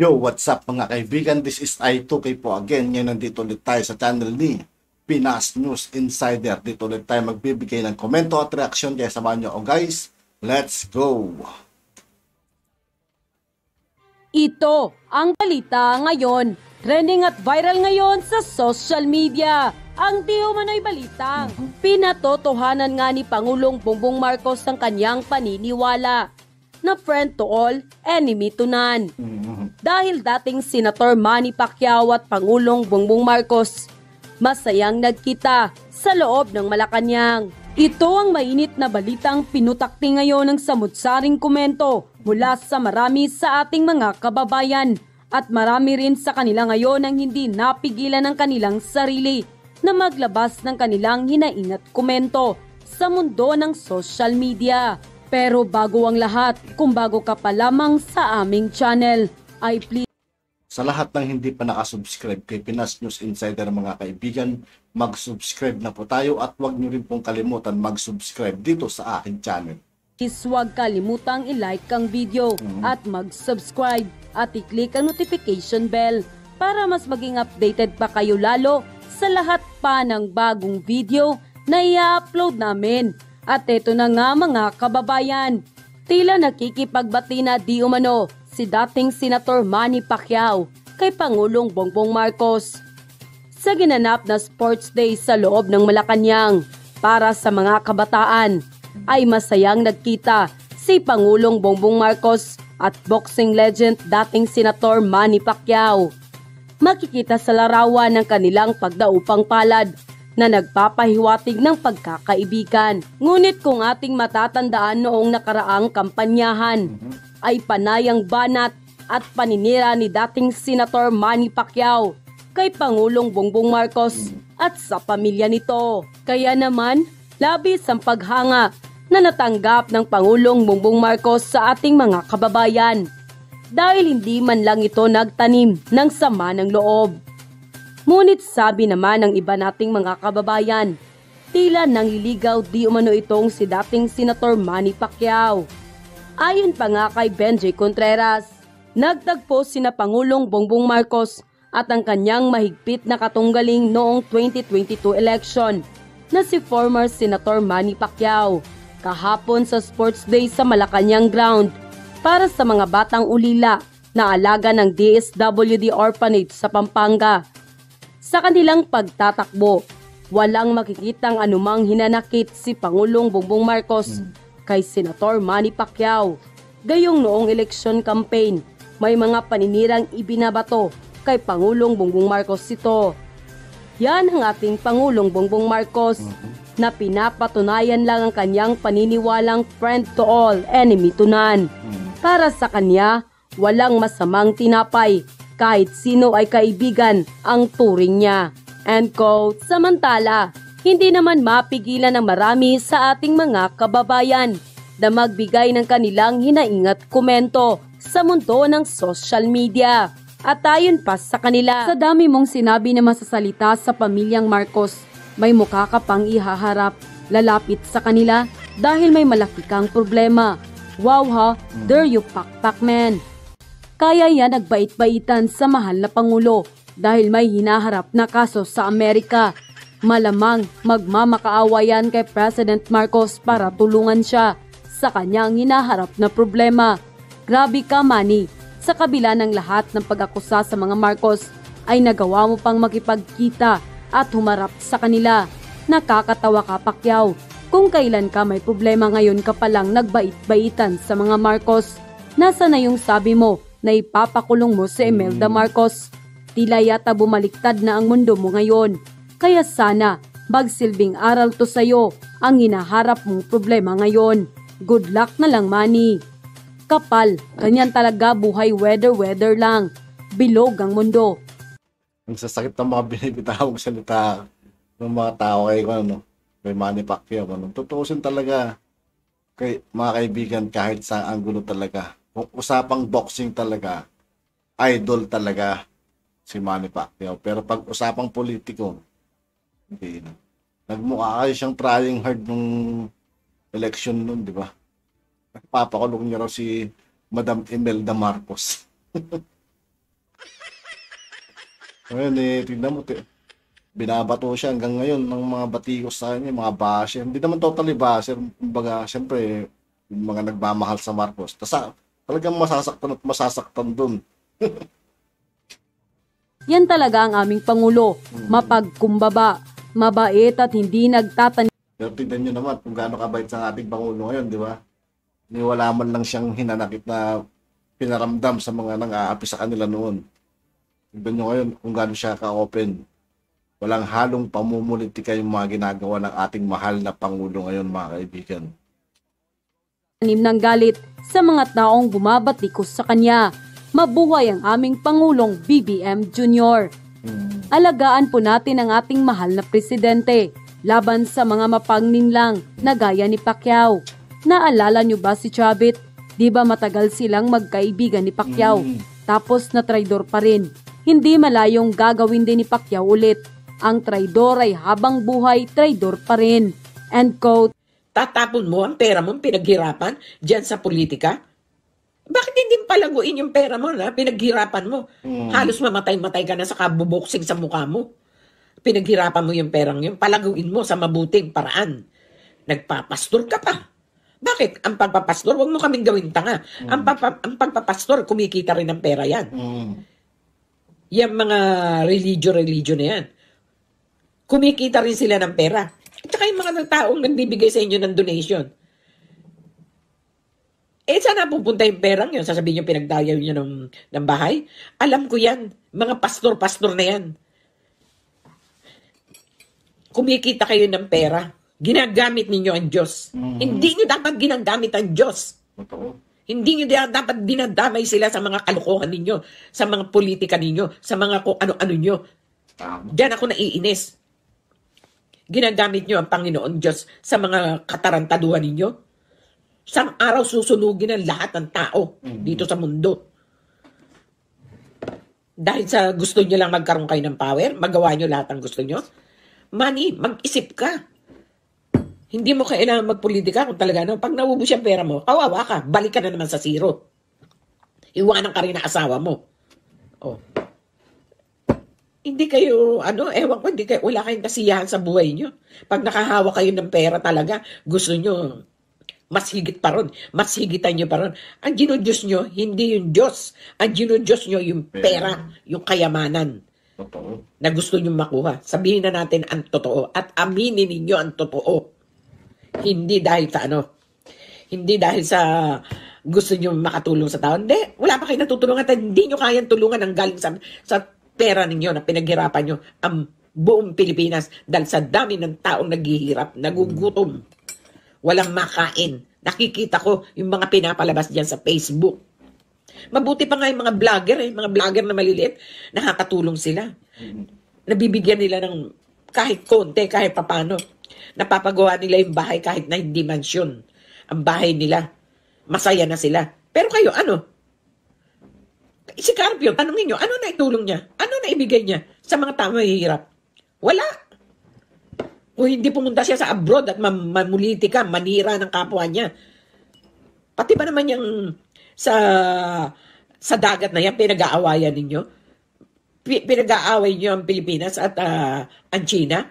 Yo, what's up mga kaibigan? This is I2K po again. Ngayon nandito ulit tayo sa channel ni Pinas News Insider. Dito ulit tayo magbibigay ng komento at reaksyon. Kaya samahan nyo. Guys, let's go! Ito ang balita ngayon. Trending at viral ngayon sa social media. Ang di umano'y balita. Pinatotohanan nga ni Pangulong Bongbong Marcos ang kanyang paniniwala na friend to all, enemy to none. Dahil dating Senator Manny Pacquiao at Pangulong Bongbong Marcos, masayang nagkita sa loob ng Malacanang. Ito ang mainit na balitang pinutakti ngayon ng samut-saring komento mula sa marami sa ating mga kababayan at marami rin sa kanila ngayon ang hindi napigilan ng kanilang sarili na maglabas ng kanilang hinaing at komento sa mundo ng social media. Pero bago ang lahat, kung bago ka pa lamang sa aming channel, ay please. Sa lahat ng hindi pa nakasubscribe kay Pinas News Insider mga kaibigan, mag-subscribe na po tayo at huwag nyo rin pong kalimutan mag-subscribe dito sa aking channel. Huwag kalimutang i-like ang video at mag-subscribe at i-click ang notification bell para mas maging updated pa kayo lalo sa lahat pa ng bagong video na i-upload namin. At eto na nga mga kababayan, tila nakikipagbati na di umano si dating Senator Manny Pacquiao kay Pangulong Bongbong Marcos sa ginanap na Sports Day sa loob ng Malacanang. Para sa mga kabataan ay masayang nagkita si Pangulong Bongbong Marcos at boxing legend dating Senator Manny Pacquiao. Makikita sa larawan ng kanilang pagdaupang palad na nagpapahiwatig ng pagkakaibigan. Ngunit kung ating matatandaan noong nakaraang kampanyahan, ay panayang banat at paninira ni dating Senator Manny Pacquiao kay Pangulong Bongbong Marcos at sa pamilya nito. Kaya naman, labis ang paghanga na natanggap ng Pangulong Bongbong Marcos sa ating mga kababayan dahil hindi man lang ito nagtanim ng sama ng loob. Ngunit sabi naman ng iba nating mga kababayan, tila nangliligaw di umano itong si dating Senator Manny Pacquiao. Ayon pa nga kay Benji Contreras, nagtagpo sina Pangulong Bongbong Marcos at ang kanyang mahigpit na katunggaling noong 2022 election na si former Senator Manny Pacquiao kahapon sa Sports Day sa Malacanang Ground para sa mga batang ulila na alaga ng DSWD Orphanage sa Pampanga. Sa kanilang pagtatakbo, walang makikitang anumang hinanakit si Pangulong Bongbong Marcos kay Senator Manny Pacquiao. Gayong noong election campaign, may mga paninirang ibinabato kay Pangulong Bongbong Marcos ito. Yan ang ating Pangulong Bongbong Marcos na pinapatunayan lang ang kanyang paniniwalang friend to all, enemy to none. Para sa kanya, walang masamang tinapay. Kahit sino ay kaibigan ang turing niya. End quote. Samantala, hindi naman mapigilan ng marami sa ating mga kababayan na magbigay ng kanilang hinaing at komento sa mundo ng social media. At ayon pa sa kanila, sa dami mong sinabi na masasalita sa pamilyang Marcos, may mukha ka pang ihaharap, lalapit sa kanila dahil may malaki kang problema. Wow ha, there you pakpak man. Kaya yan nagbait-baitan sa mahal na Pangulo dahil may hinaharap na kaso sa Amerika. Malamang magmamakaawa yan kay President Marcos para tulungan siya sa kanyang hinaharap na problema. Grabe ka Manny, sa kabila ng lahat ng pag-akusa sa mga Marcos ay nagawa mo pang makipagkita at humarap sa kanila. Nakakatawa ka Pacquiao, kung kailan ka may problema ngayon ka palang nagbait-baitan sa mga Marcos. Nasa na yung sabi mo na ipapakulong mo si Imelda Marcos? Tila yata bumaliktad na ang mundo mo ngayon. Kaya sana magsilbing aral to sa'yo ang hinaharap mong problema ngayon. Good luck na lang Manny. Kapal, ganyan talaga buhay weather lang. Bilog ang mundo. Ang sasakit ng mga binibitawang salita ng mga tao kay Manny Pacquiao. Tutuusin talaga kay mga kaibigan kahit sa anggulo talaga. Kung usapang boxing talaga, idol talaga si Manny Pacquiao. Pero pag usapang politiko, hindi na. Nagmukha kayo siyang trying hard nung election nun, di ba? Nagpapakulong niya raw si Madam Imelda Marcos. Ngayon tignan mo, binabato siya hanggang ngayon ng mga batikos sa kanya, mga basher. Hindi naman totally basher. Kumbaga, siyempre, yung mga nagmamahal sa Marcos. Talagang masasaktan at masasaktan dun. Yan talaga ang aming Pangulo, mapagkumbaba, mabait at hindi nagtatanim Pero tignan nyo naman kung gaano kabait sa ating Pangulo ngayon, di ba? Wala man lang siyang hinanakit na pinaramdam sa mga nang-aapi sa kanila noon. Tignan nyo ngayon kung gaano siya ka-open. Walang halong pamumulitika yung mga ginagawa ng ating mahal na Pangulo ngayon, mga kaibigan. ng galit sa mga taong bumabatikos sa kanya. Mabuhay ang aming Pangulong BBM Jr. Alagaan po natin ang ating mahal na presidente laban sa mga mapagninlang na gaya ni Pacquiao. Naalala nyo ba si Chavit? Di ba matagal silang magkaibigan ni Pacquiao? Tapos na traidor pa rin. Hindi malayong gagawin din ni Pacquiao ulit. Ang traidor ay habang buhay, traidor pa rin. End quote. Tatapon mo ang pera mo, pinaghirapan, dyan sa politika? Bakit hindi palaguin yung pera mo na pinaghirapan mo? Halos mamatay-matay ka na sa kabuboksing sa mukha mo. Pinaghirapan mo yung perang yun, palaguin mo sa mabuting paraan. Nagpapastor ka pa. Bakit? Ang pagpapastor, huwag mo kaming gawin tanga. Ang pagpapastor, kumikita rin ng pera yan. Yung mga religion na yan. Kumikita rin sila ng pera. At saka yung mga taong nagbibigay sa inyo ng donation. Saan napupunta yung perang yun? Sasabihin nyo pinagdayaw nyo ng bahay? Alam ko yan. Mga pastor-pastor na yan. Kumikita kayo ng pera. Ginagamit ninyo ang Diyos. Hindi nyo dapat ginagamit ang Diyos. Hindi nyo dapat dinadamay sila sa mga kalokohan ninyo, sa mga politika ninyo, sa mga kung ano-ano nyo. Diyan ako naiinis. Ginagamit nyo ang Panginoon Diyos sa mga katarantaduhan ninyo. Sang araw susunugin ang lahat ng tao dito sa mundo. Dahil sa gusto nyo lang magkaroon kayo ng power, magawa nyo lahat ang gusto nyo. Money, mag-isip ka. Hindi mo kailangan magpolitika kung talaga pag naubos yung pera mo, kawawa ka, balik ka na naman sa zero. Iwanan ka rin na asawa mo. Oh. Hindi kayo, ewan ko, wala kayong kasiyahan sa buhay nyo. Pag nakahawa kayo ng pera talaga, gusto nyo, mas higit pa ron. Mas higitan nyo pa ron. Ang ginudyos nyo, hindi yung Diyos. Ang ginudyos nyo, yung pera, yung kayamanan. Totoo. Na gusto nyo makuha. Sabihin na natin ang totoo. At aminin ninyo ang totoo. Hindi dahil sa Hindi dahil sa gusto nyo makatulong sa tao. Hindi. Wala pa kayo natutulungan at hindi nyo kayang tulungan ang galing sa pera ninyo na pinaghirapan nyo ang buong Pilipinas dahil sa dami ng taong naghihirap, nagugutom, walang makain. Nakikita ko yung mga pinapalabas dyan sa Facebook. Mabuti pa nga yung mga vlogger na maliliit, nakakatulong sila. Nabibigyan nila ng kahit konti, kahit papano. Napapagawa nila yung bahay kahit na hindi mansyon. Ang bahay nila, masaya na sila. Pero kayo, Si Carpio, tanongin nyo, ano na itulong niya? Ano na ibigay niya sa mga tao mahihirap? Wala. Kung hindi pumunta siya sa abroad at mamulitika, manira ng kapwa niya. Pati ba naman yung sa dagat na yan, pinag-aawayan ninyo? Pinag-aaway niyo ang Pilipinas at ang China?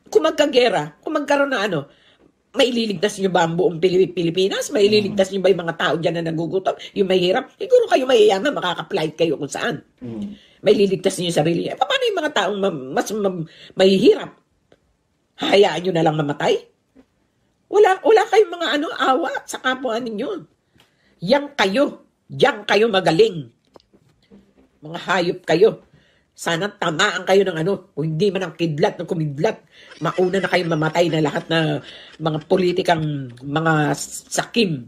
Kung magkagera, kung magkaroon na maililigtas niyo ba ang buong Pilipinas? Maililigtas niyo ba yung mga tao dyan na nagugutom? Yung mahirap? Siguro kayo mayayaman, makaka-flight kayo kung saan. Maililigtas niyo yung sarili. Paano yung mga taong mas mahihirap? Hayaan nyo na lang mamatay? Wala kayong mga awa sa kapwa ninyo. Diyan kayo magaling. Mga hayop kayo. Sana tamaan kayo ng kung hindi man ang kidlat na kumidlat, mauna na kayong mamatay na lahat na mga politikang mga sakim.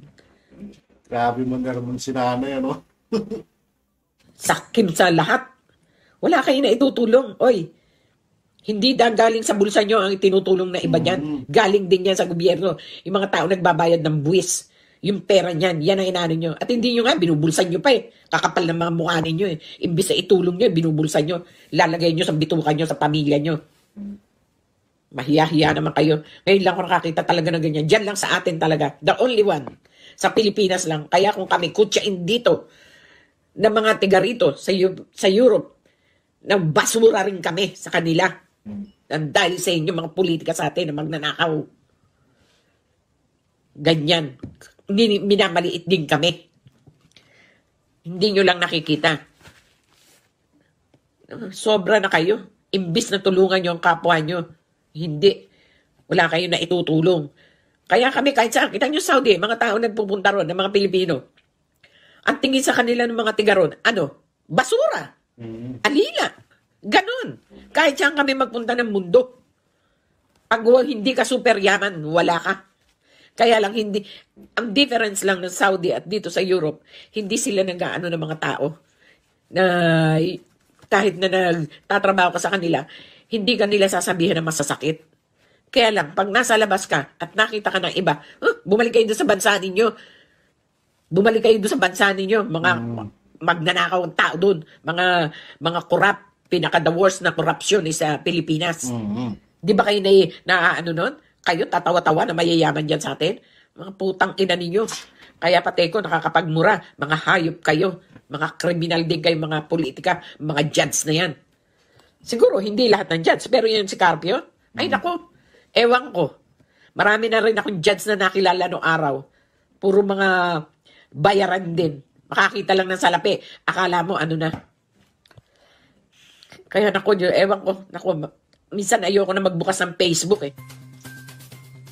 Grabe man naman si nanay, Sakim sa lahat. Wala kayo na itutulong. Oy, hindi galing sa bulsa nyo ang tinutulong na iba dyan. Galing din yan sa gobyerno. Yung mga tao nagbabayad ng buwis. Yung pera niyan, yan ang inaano nyo. At hindi nyo nga, binubulsan nyo pa Kakapal ng mga mukha ninyo Imbis na itulong nyo, binubulsan nyo. Lalagay nyo sa bitukan nyo, sa pamilya nyo. Mahiya-hiya naman kayo. Ngayon lang ako nakakita talaga ng ganyan. Diyan lang sa atin talaga. The only one. Sa Pilipinas lang. Kaya kung kami kutsain dito ng mga tiga rito sa Europe, Nang basura rin kami sa kanila. Dahil sa inyo mga politika sa atin na magnanakaw. Ganyan. Minamaliit din kami. Hindi nyo lang nakikita. Sobra na kayo. Imbis na tulungan nyo ang kapwa nyo. Hindi. Wala kayo na itutulong. Kaya kami kahit saan. Kita nyo Saudi, mga tao nagpupunta ron, ng mga Pilipino. Ang tingin sa kanila ng mga tiga ron, basura. Alila. Ganon. Kahit saan kami magpunta ng mundo. Pag hindi ka super yaman, wala ka. Kaya lang hindi, ang difference lang ng Saudi at dito sa Europe, hindi sila nag-aano ng mga tao. Na kahit na nagtatrabaho ka sa kanila, hindi ka nila sasabihin na masasakit. Kaya lang, pag nasa labas ka at nakita ka ng iba, bumalik kayo doon sa bansa ninyo. Bumalik kayo doon sa bansa ninyo. Mga magnanakaw ang tao doon. Mga corrupt. Pinaka-the worst na corruption is sa Pilipinas. Di ba kayo na nun? Kayo tatawa-tawa na mayayaman dyan sa atin? Mga putang ina ninyo. Kaya pati ko nakakapagmura. Mga hayop kayo. Mga kriminal din kayo, mga politika, mga judge na yan. Siguro, hindi lahat ng judge. Pero yun si Carpio, ay nako, ewan ko. Marami na rin akong judge na nakilala noong araw. Puro mga bayaran din. Makakita lang ng salapi. Akala mo, ano na. Kaya nako, ewan ko. Nako, minsan ayoko na magbukas ng Facebook eh.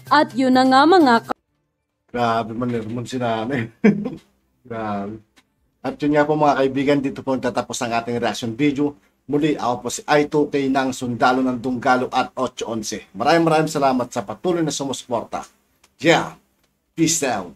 At yun na nga mga Grabe man, Lermon si nanay. Grabe. At yun nga po mga kaibigan, dito po tatapos ang ating reaction video. Muli, ako po si I2K ng Sundalo ng Dunggalo at 811. Maraming salamat sa patuloy na sumusuporta. Yeah, peace out.